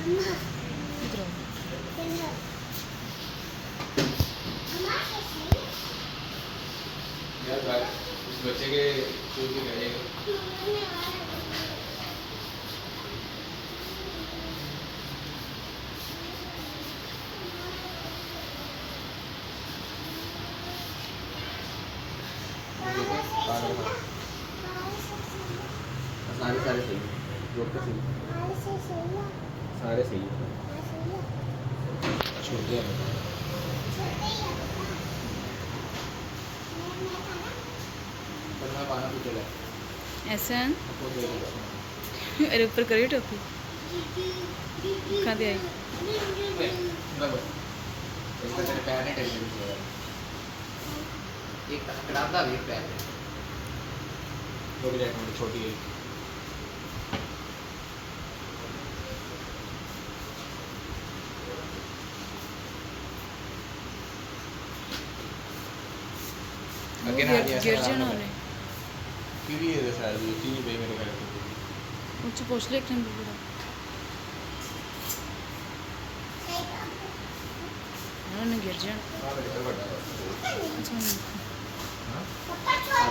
इधर आओ। यार भाई उस बच्चे के जो भी रहेगा सारे सारे सही जोड़ कर सही सारे सही छोड़ दिया पर मैं पाना भी चला ऐसा आपको दे दूंगा अरे ऊपर करिए टोपी कहाँ दे आई मैं बस इसका तेरे पैर नहीं टेंशन नहीं होगा एक कड़ादा भी पैर है छोटी जाए छोटी है गिर जाना उन्हें क्योंकि ये शायद ये चीज पे मेरे घर पे मुझसे पूछ ले एक टाइम पूरा उन्हें गिर जाना हां मेरे घर बड़ा अच्छा नहीं हां अब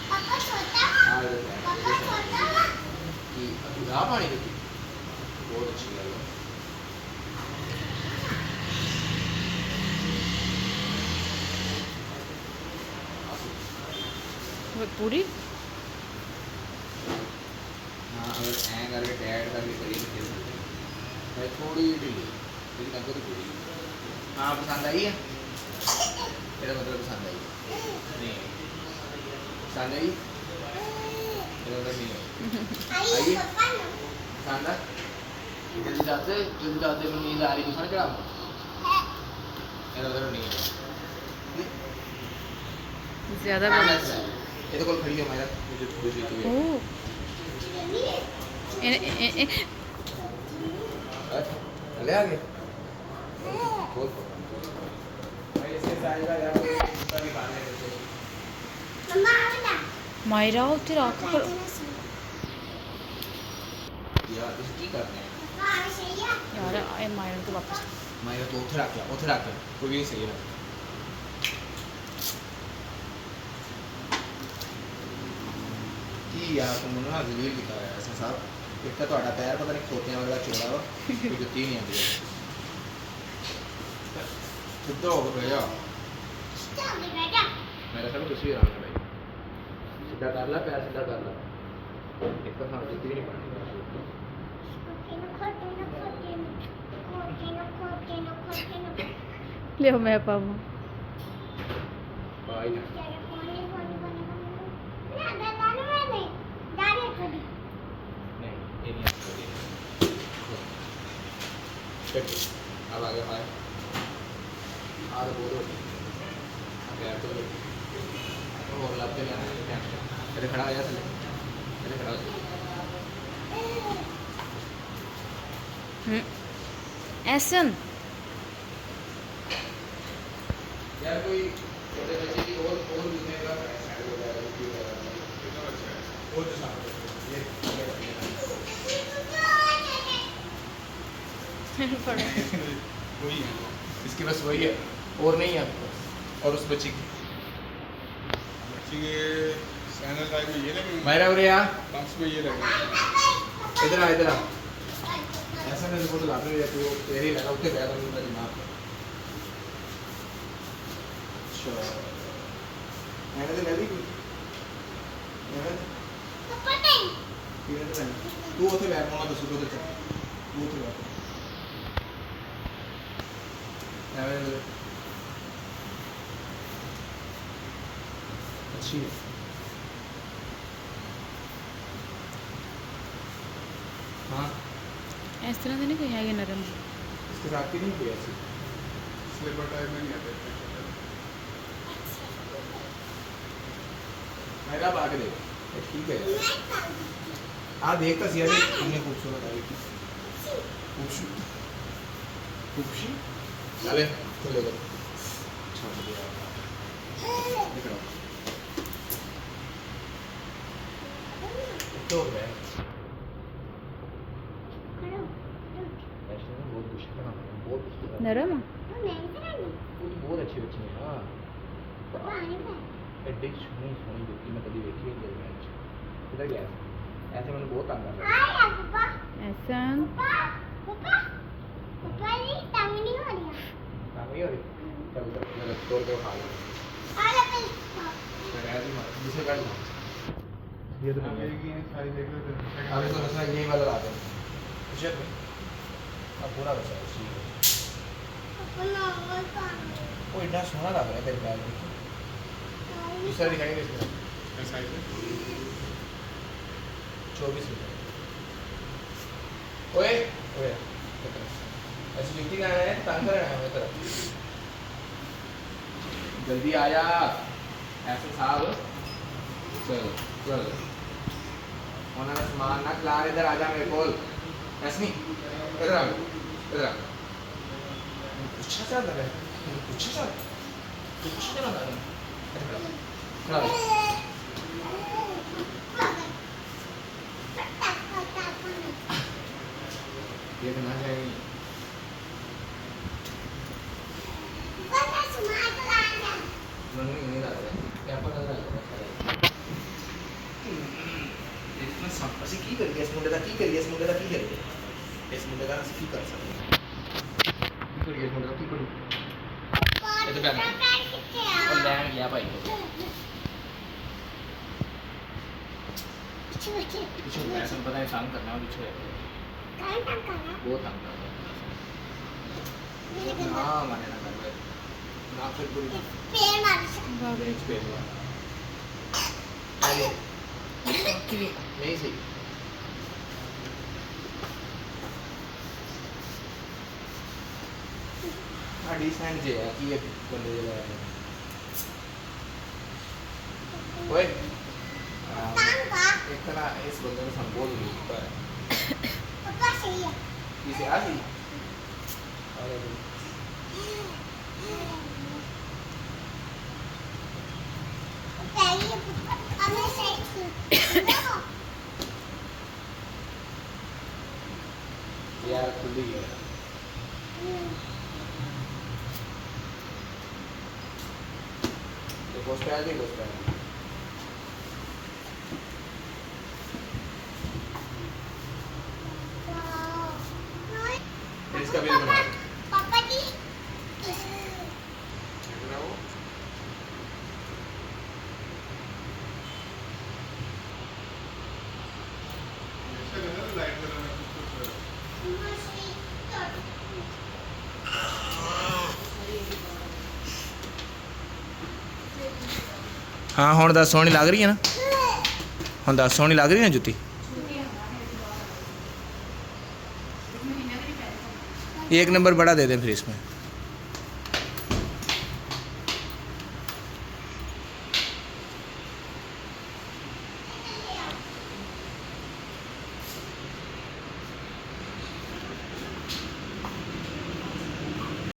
पापा छोटा कि अब पानी देती बहुत अच्छी है वो पूरी हाँ अगर ऐं करके टैड करके करिए तो खेल सकते हैं भाई थोड़ी ढीली लेकिन हमको तो पूरी हाँ पसंद आई है तेरा मतलब पसंद आई नहीं पसंद आई तेरा मतलब नहीं आई पसंद है जल्दी जाते में नींद आ रही कुछ ना चढ़ा तेरा मतलब नहीं है ज़्यादा हाँ, बड़ा ये तो कल खड़ी है हमारा मुझे दूसरी चीज़ ओ ले आगे बहुत भाई इसके साइड का यार उसका भी बाहर है मायरा तेरा आँख पर यार इस की करते हैं यार आए मायरा को वापस मैं तो उधर आके कोई भी सही है कि यार तुम ना जलील किया है ऐसा साहब एक तो ਤੁਹਾਡਾ पैर पता नहीं खोतियां वाला चौड़ा वा कोई जुत्ती नहीं आती सिद्धा हो गया मेरा सब कुछ ही आना भाई सीधा कर ला पैर सीधा कर ला एक तो हम जुत्ती नहीं पानी ले मैं पाऊँ भाई ना नहीं ये नहीं आता अब आगे आए आगे बोलो पैर तो और लाभ के लिए तेरे खड़ा हो जा तेरे खड़ा हो ऐसन यार कोई छोटे बच्चे की और दूसरे का और जो सामने वही है इसके बस वही है और नहीं है और उस बच्चे की सैंडल टाइप में ये लगे मेरा उरे आ बक्स पे ये लगे इधर आ ऐसा मेरे को तो लाभ नहीं रहती वो तेरे ही लगा उठे गया था मेरे दिमाग में अच्छा मैंने तो लगी मैंने तू उसे बैठ मामा तो सुबह तो चल तू उसे बैठ मैंने अच्छी है हाँ इस तरह से नहीं कहीं आगे नरम इसके साथ की नहीं कोई ऐसी स्लीपर टाइप में नहीं आते मैं कब आके देखो ठीक है हाँ देखता सिया जी हमने खूबसूरत आई थी खूबसूरत खूबसूरत चले तो ले लो छोड़ दिया दिख रहा तो है नरम आ? वो तो बहुत अच्छी बच्ची है हाँ एड्डी सोनी सोनी जुत्ती मैं कभी देखी है गर्मियों में किधर गया ऐसे मैंने बहुत तंग कर ऐसा काम नहीं हो रही चल चल तोड़ के खा लो दूसरे का ये तो हाँ, एक ही है, सारी देख लो तो अभी तो दूसरा यही वाला लाते हैं टी-शर्ट में अब पूरा बचा है ठीक है वो इतना सोना लग रहा है तेरे बैग में दूसरा दिखाएंगे इसमें क्या साइज है 24 रुपये ओए ओए ऐसी जुत्ती का है तंग कर रहा है मेरी तरफ जल्दी आया ऐसे साहब चल चल होना सामान ना खिला इधर आजा मेरे को ऐसे नहीं इधर आ इधर आ कुछ अच्छा लग रहा है कुछ अच्छा लग रहा है देखना चाहिए नहीं लग रहा है क्या पता लग रहा है इसमें संपत्ति की करिए इस मुंडे का की करिए इस मुंडे का की करिए इस मुंडे का की कर सकते की करिए इस मुंडे का की करूं ये तो बैठ और लैंड गया भाई कुछ ऐसा पता है काम करना कुछ है वो काम कर हाँ माने ना कर ना फिर पूरी नेक्स्ट पेज में अरे नहीं सही हाँ डिसेंट जे है कि ये बंदे जो है ओए एक तरह इस बंदे को संबोध नहीं पर इसे आ गई अरे यार खुली है देखो स्टाइल देखो स्टाइल इसका बिल बना पापा जी कितना वो ऐसा कलर लाइट कलर में कुछ हाँ हुण दस सोहनी लग रही है ना हुण दस सोहनी लग रही है ना जुत्ती एक नंबर बड़ा दे दें फिर इसमें